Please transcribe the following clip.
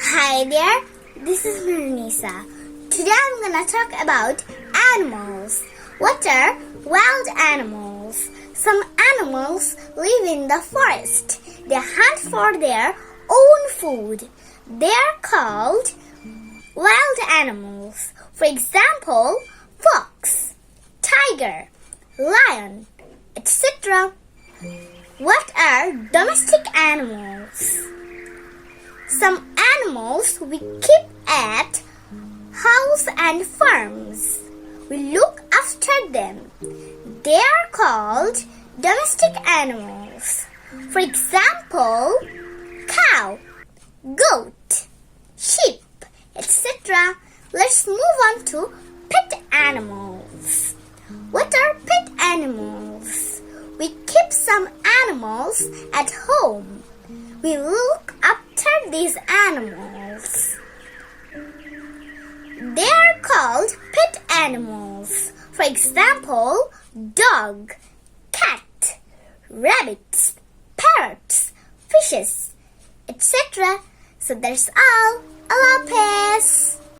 Hi there, this is Mehrunnisa. Today I'm gonna talk about animals. What are wild animals? Some animals live in the forest. They hunt for their own food. They are called wild animals. For example, fox, tiger, lion, etc. What are domestic animals? Some animals we keep at house and farms. We look after them. They are called domestic animals. For example, cow, goat, sheep, etc. Let's move on to pet animals. What are pet animals? We keep some animals at home. We look after these animals. They are called pet animals. For example, dog, cat, rabbits, parrots, fishes, etc. So that's all. Allah Hafiz.